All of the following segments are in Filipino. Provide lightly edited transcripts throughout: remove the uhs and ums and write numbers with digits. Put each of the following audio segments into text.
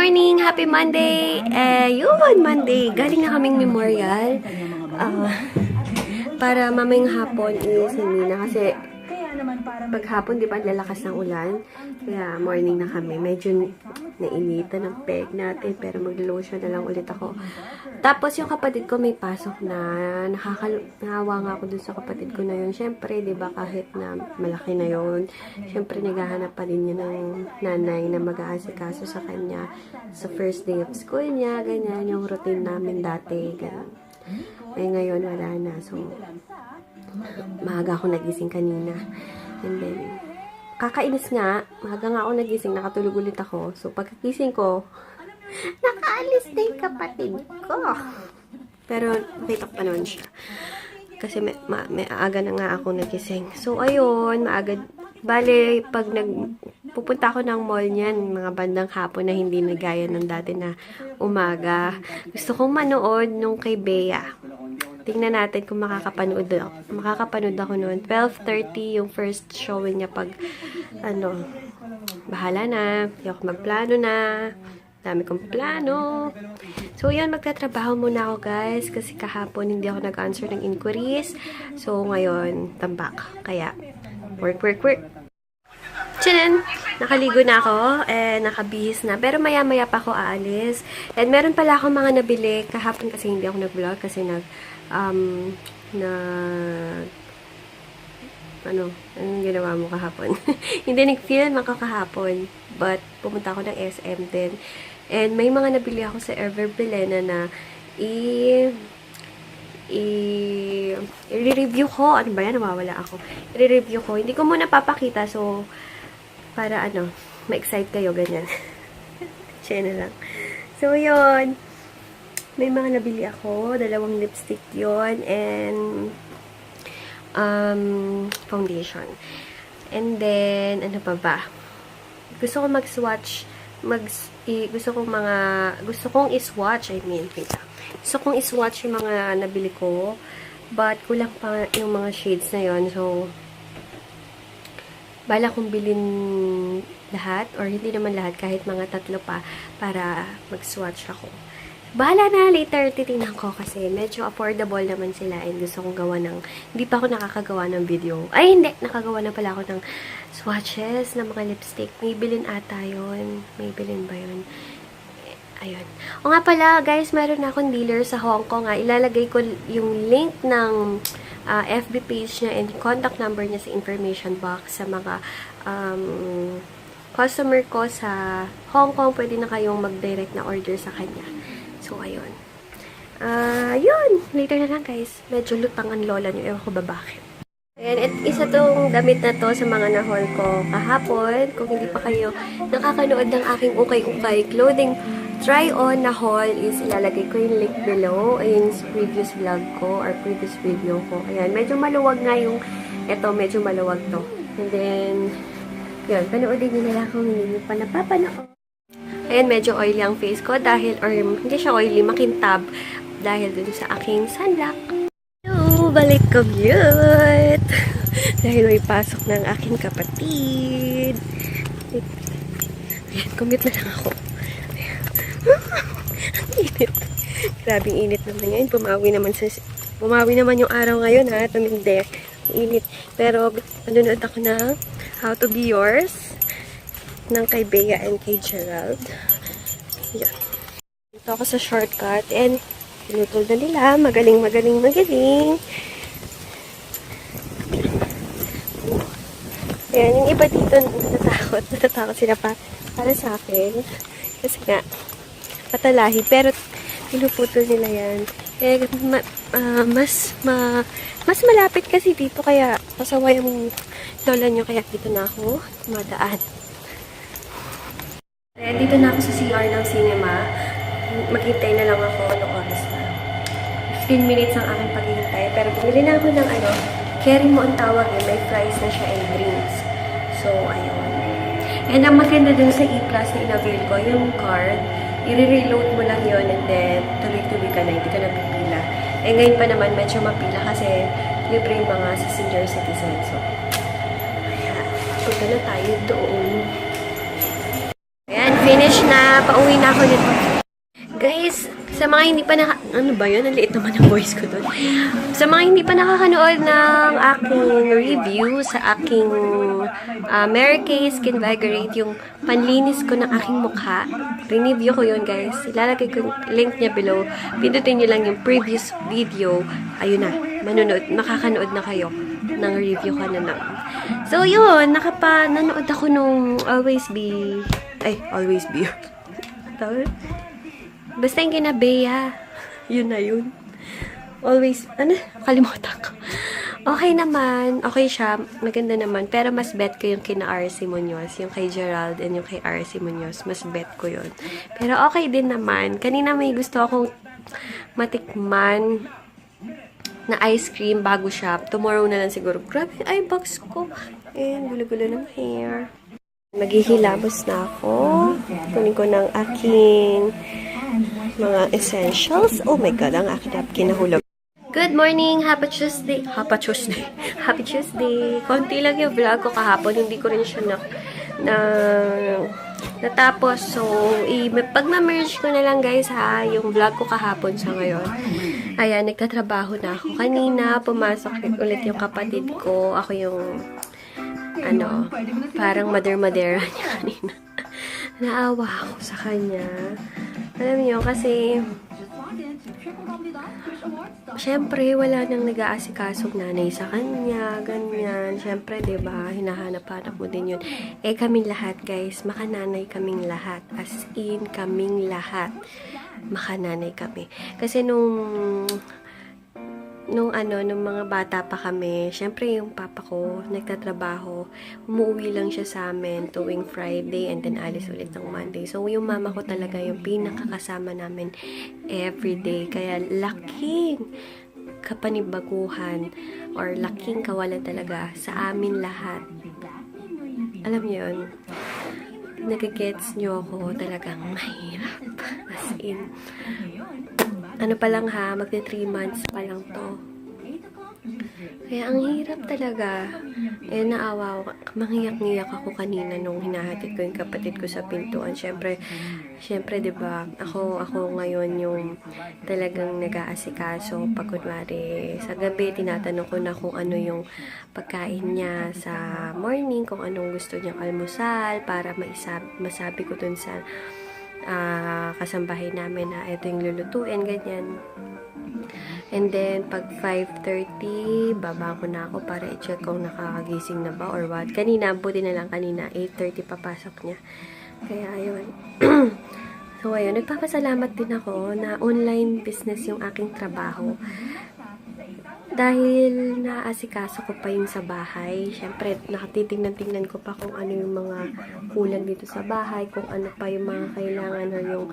morning! Happy Monday! Yun, Monday. Galing na kaming memorial. Para mamayang hapon is hindi na kasi paghapon, di ba, lalakas ng ulan. Kaya morning na kami. Medyo nainitan ng peg natin, pero mag-lotion na lang ulit ako. Tapos yung kapatid ko may pasok na. Nahawa nga ako dun sa kapatid ko na yun. Siyempre, di ba, kahit na malaki na yun, siyempre naghahanap pa rin yun ng nanay na mag-aasikaso sa kanya sa first day of school niya. Ganyan yung routine namin dati. Ganyan. Ngayon wala na. So, maaga ako nagising kanina. And then, kakainis nga, maaga nga ako nagising, nakatulog ulit ako. So, pagkakising ko, nakaalis na yung kapatid ko. Pero, nakita ko pa naman siya. Kasi may aaga na nga ako nagising. So, ayun, maaga. Bale, pag pupunta ako ng mall niyan, mga bandang hapon na hindi na gaya ng dati na umaga. Gusto kong manood nung kay Bea. Tingnan natin kung makakapanood ako noon. 12:30 yung first showing niya pag, bahala na. Hindi ako magplano na. Dami kong plano. So, yun, magtatrabaho muna ako, guys. Kasi kahapon hindi ako nag-answer ng inquiries. So, ngayon, tambak. Kaya, work. Tchanan! Nakaligo na ako. Nakabihis na. Pero maya-maya pa ako aalis. And meron pala akong mga nabili. Kahapon kasi hindi ako nag-vlog. Kasi anong ginawa mo kahapon? Hindi nag-film ako kahapon. But, pumunta ako ng SM din. And may mga nabili ako sa Everbilena na i-review ko. Ano ba yan? Nawawala ako. I-review ko. Hindi ko muna papakita. So, para ma-excite kayo. Ganyan. Siya na lang. So, yun. May mga nabili ako. 2 lipstick yon and foundation. And then, ano pa ba? Gusto ko mag-swatch. Gusto kong i-swatch. Gusto kong i-swatch yung mga nabili ko. But, kulang pa yung mga shades na yon. So, bala kong bilhin lahat. Or hindi naman lahat. Kahit mga 3 pa. Para mag-swatch ako. Bahala na, later titingnan ko kasi medyo affordable naman sila and gusto kong gawa hindi pa ako nakakagawa ng video. Ay, hindi! Nakagawa na pala ako ng swatches ng mga lipstick. Maybelline ata yun. Maybelline ba yun? Ayun. O nga pala, guys, meron na akong dealer sa Hong Kong. Ilalagay ko yung link ng FB page niya and contact number niya sa information box sa mga customer ko sa Hong Kong. Pwede na kayong mag-direct na order sa kanya. So, ayun. Yun. Later na lang, guys. Medyo lutang ang lola nyo. Ewan ko ba bakit. Ayan. Isa tong damit na to sa mga na-haul ko kahapon. Kung hindi pa kayo nakakanood ng aking ukay-ukay clothing try-on na haul is ilalagay ko yung link below. Ayun sa previous vlog ko or previous video ko. Ayan. Medyo maluwag nga yung medyo maluwag to. And then, yun. Panoodin nyo na lang kung hindi nyo pa napapanood. Ayan, medyo oily ang face ko dahil, or hindi siya oily, makintab dahil dun sa aking sunblock. Hello, balik commute! Dahil may pasok ng aking kapatid. Ayan, commute na lang ako. Ang init. Grabing init naman yan. Pumawi naman yung araw ngayon, ha? Tumindi. Init. Pero, nanonood ako ng How to Be Yours ng kay Bea and kay Gerald. Yan. Dito ako sa shortcut and pinutol na nila. Magaling. Ayan, yung iba dito natatakot sila para sa akin. Kasi nga, patalahi. Pero, pinuputol nila yan. Eh, mas malapit kasi dito. Kaya, pasaway yung lola nyo. Kaya dito na ako tumadaan. Ayan, dito na ako sa CR ng cinema. Maghintay na lang ako ng oras na. 15 minutes ang aking paghihintay. Pero bumili na ako ng carry mo ang tawag may fries na siya and drinks. So, ayun. And ang maganda dun sa E-Plus na in-avail ko, yung card, i-reload mo lang yun and then tuloy-tuloy ka na, hindi ka na pipila. Eh ngayon pa naman medyo mapila kasi libre yung mga senior citizen. So, ayan. Punta na tayo doon. Ayan, finish na na. Pauwi na ako nito. Guys, sa mga hindi pa ano ba yun? Ang liit naman ang voice ko doon. Sa mga hindi pa nakakanood ng aking review sa aking Mary Kay Skin Vigorate, yung panlinis ko ng aking mukha. Review ko yun, guys. Ilalagay ko yung link niya below. Pindutin nyo lang yung previous video. Ayun na. Makakanood na kayo ng review ko na nun. So, yun. Nanood ako nung Always Be. Tawag? Basta yung kina Bea. Yun na yun. Always, kalimutan ko. Okay naman. Okay siya. Maganda naman. Pero mas bet ko yung kina RC Munoz. Yung kay Gerald and yung kay RC Munoz. Mas bet ko yun. Pero okay din naman. Kanina may gusto akong matikman na ice cream bago siya. Tomorrow na lang siguro. Grabe yung eye box ko. And gulo-gulo ng hair. Maghihilamos na ako. Kunin ko ng aking mga essentials. Oh my God, ang aking kinahulog. Good morning! Happy Tuesday! Happy Tuesday! Konti lang yung vlog ko kahapon. Hindi ko rin siya natapos. So, pag-merge ko na lang guys ha, yung vlog ko kahapon sa ngayon. Ayan, nagtatrabaho na ako. Kanina, pumasok ulit yung kapatid ko. Ako yung, parang mother-madera niya kanina. Naawa ako sa kanya. Alam niyo, kasi syempre, wala nang nag-aasikasong nanay sa kanya, ganyan. Syempre, diba, hinahanap-hanap mo din yun. Eh, kaming lahat, guys, makananay kaming lahat. As in, kaming lahat. Makananay kami. Kasi nung mga bata pa kami, syempre yung papa ko, nagtatrabaho, umuwi lang siya sa amin tuwing Friday and then alis ulit ng Monday. So, yung mama ko talaga yung pinakakasama namin everyday. Kaya, laking kapanibaguhan or laking kawalan talaga sa amin lahat. Alam niyo yun? Nagigets niyo ako, talagang mahirap. As in, ano pa lang ha, magti 3 months pa lang to. Kaya ang hirap talaga. Eh, naawa ako. Manghiyak-ngiyak ako kanina nung hinahatid ko yung kapatid ko sa pintuan. Syempre, diba, ako ngayon yung talagang nag-aasikaso. Pag kunwari, sa gabi, tinatanong ko na kung ano yung pagkain niya sa morning, kung anong gusto niyang almusal, para masabi ko dun sa kasambahay namin na ito yung lulutuin, ganyan. And then, pag 5:30, baba ko na ako para i-check kung nakakagising na ba or what. Kanina, buti na lang kanina, 8:30 papasok niya. Kaya, ayun. So, ayun, nagpapasalamat din ako na online business yung aking trabaho. Dahil naasikaso ko pa yung sa bahay, syempre, nakatitingnan-tingnan ko pa kung ano yung mga kulang dito sa bahay, kung ano pa yung mga kailangan or yung,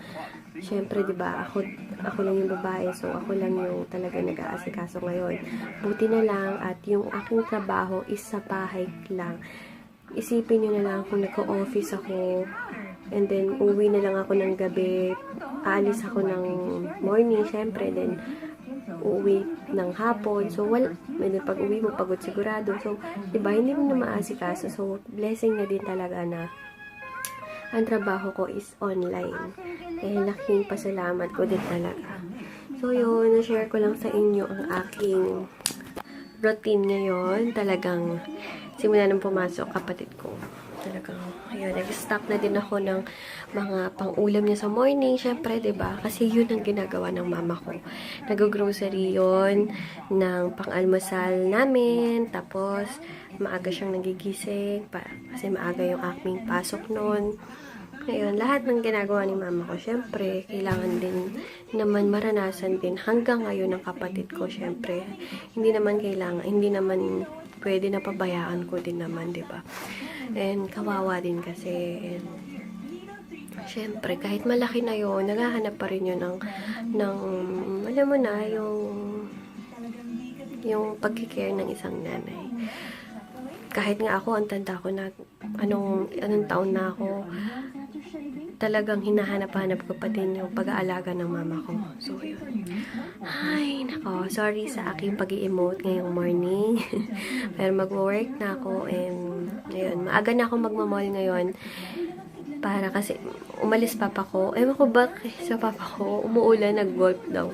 syempre, diba, ako lang yung babae, so ako lang yung talaga nag-aasikaso ngayon. Buti na lang at yung aking trabaho is sa bahay lang. Isipin nyo na lang kung nag-office ako, and then uwi na lang ako ng gabi, aalis ako ng morning, syempre, then uuwi ng hapon. So, pag uwi mo, pagod sigurado. So, diba, hindi mo na maasikaso. So, blessing na din talaga na ang trabaho ko is online. Eh, laking pasalamat ko din talaga. So, yun, na-share ko lang sa inyo ang aking routine ngayon. Talagang, simula nang pumasok kapatid ko. Talagang, ayun, nag-stop na din ako ng mga pang-ulam niya sa morning, syempre, diba? Kasi yun ang ginagawa ng mama ko. Nag-grocery yun ng pang-almusal namin, tapos maaga siyang nagigising, kasi maaga yung aking pasok noon. Ayun, lahat ng ginagawa ni mama ko, syempre, kailangan din naman maranasan din hanggang ngayon ng kapatid ko, syempre. Hindi naman pwede na pabayaan ko din naman, diba? And kawawa din kasi. And, syempre, kahit malaki na yun, naghahanap pa rin yun ng alam mo na, yung pagkikare ng isang nanay. Kahit nga ako, ang tanda ko na, anong taon na ako, talagang hinahanap-hanap ko pa din yung pag-aalaga ng mama ko. So, yun. Ay, nako. Sorry sa aking pag-i-emote ngayong morning. Pero mag-work na ako and, ayun, maaga na ako magmamall ngayon. Para kasi umalis papa ko. Ewan ko ba sa papa ko, umuulan, nag-golf daw.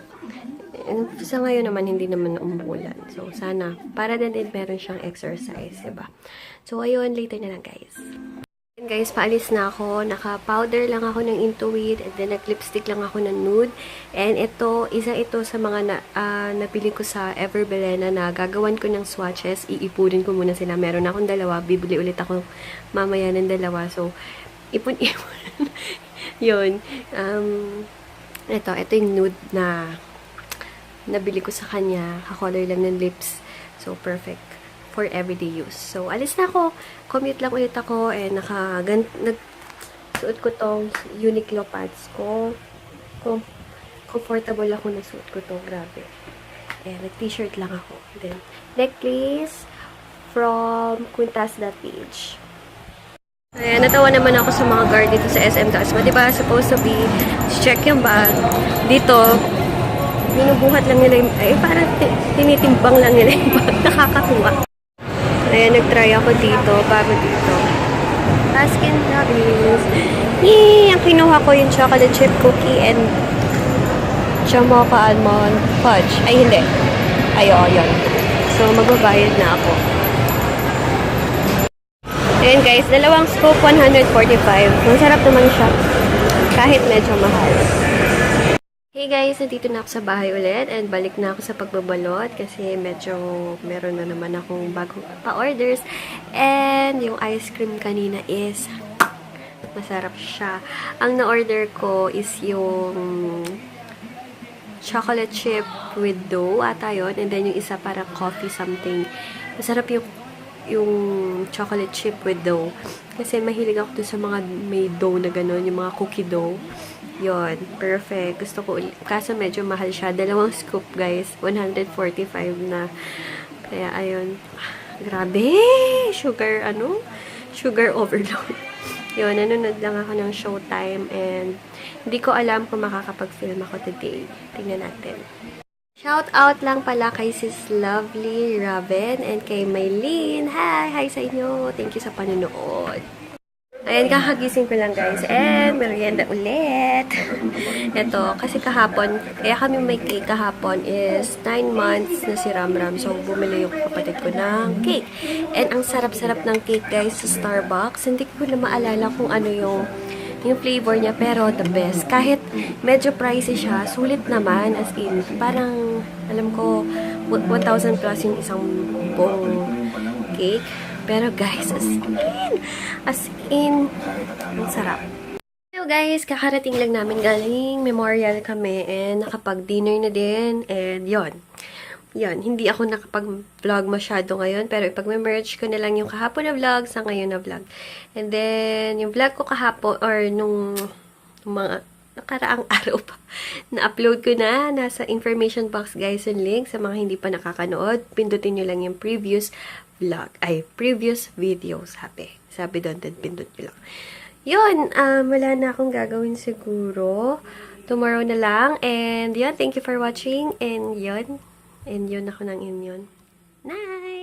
And sa ngayon naman, hindi naman umuulan. So, sana, para din meron siyang exercise, diba? So, ayun, later na lang, guys. And guys, paalis na ako. Naka-powder lang ako ng Intuit. And then, nag-lipstick lang ako ng nude. And ito, isa ito sa mga napili ko sa Everbelena na gagawan ko ng swatches. Iipunin ko muna sila. Meron akong dalawa. Bibili ulit ako mamaya ng dalawa. So, ipon-ipon. Yun. Ito yung nude na nabili ko sa kanya. Kakolor lang ng lips. So, perfect for everyday use. So, alis na ako. Commute lang ulit ako. And nagsuot ko tong Uniqlo pads ko. Comfortable ako na suot ko to. Grabe. And nag-t-shirt lang ako. Then, necklace from Quintas.ph. Ayan, natawa naman ako sa mga guard dito sa SM Dasma. Diba, supposed to be, check yung bag. Dito, binubuhat lang nila yung, parang tinitimbang lang nila yung bag. Nakakatuwa. Ayan, nag-try ako dito, bago dito. Baskin Robbins. Yay! Ang kinuha ko yung chocolate chip cookie and Chamocha almond fudge. Ay, hindi. Ayun. So, magbabayad na ako. Ayan guys, dalawang scoop, 145. Masarap naman siya. Kahit medyo mahal. Hey guys, nandito na ako sa bahay ulit and balik na ako sa pagbabalot kasi medyo meron na naman akong bagong pa-orders. And yung ice cream kanina is masarap siya. Ang na-order ko is yung chocolate chip with dough ata yun. And then yung isa parang coffee something. Masarap yung chocolate chip with dough. Kasi mahilig ako dun sa mga may dough na gano'n, yung mga cookie dough. Yun, perfect. Gusto ko, kaso medyo mahal siya. Dalawang scoop, guys. 145 na. Kaya, ayun. Grabe! Sugar overload. Yun, nanonood lang ako ng Showtime and hindi ko alam kung makakapag-film ako today. Tingnan natin. Shout out lang pala kay Sis Lovely Raven and kay Maylene. Hi sa inyo. Thank you sa panonood. Ayan, kakagising ko lang guys. And merienda ulit. Ito, kasi kahapon, kaya kami may cake kahapon is 9 months na si Ramram. So, bumili yung kapatid ko ng cake. And ang sarap-sarap ng cake guys sa Starbucks. Hindi ko na maalala kung ano yung flavor niya, pero the best. Kahit medyo pricey siya, sulit naman, as in, parang, alam ko, 1,000 plus yung isang buong cake. Pero guys, as in, ang sarap. Hello guys, kakarating lang namin galing memorial kami, and nakapag-dinner na din, and yon. Hindi ako nakapag-vlog masyado ngayon, pero ipag-merge ko na lang yung kahapon na vlog sa ngayon na vlog. And then, yung vlog ko kahapon, or nung mga nakaraang araw pa, na-upload ko na, nasa information box guys yung link sa mga hindi pa nakakanood. Pindutin nyo lang yung previous vlog, previous video, sabi doon, then pindut nyo lang. Yun, wala na akong gagawin siguro. Tomorrow na lang, and yun, thank you for watching, and yun ako ng inyon. Night!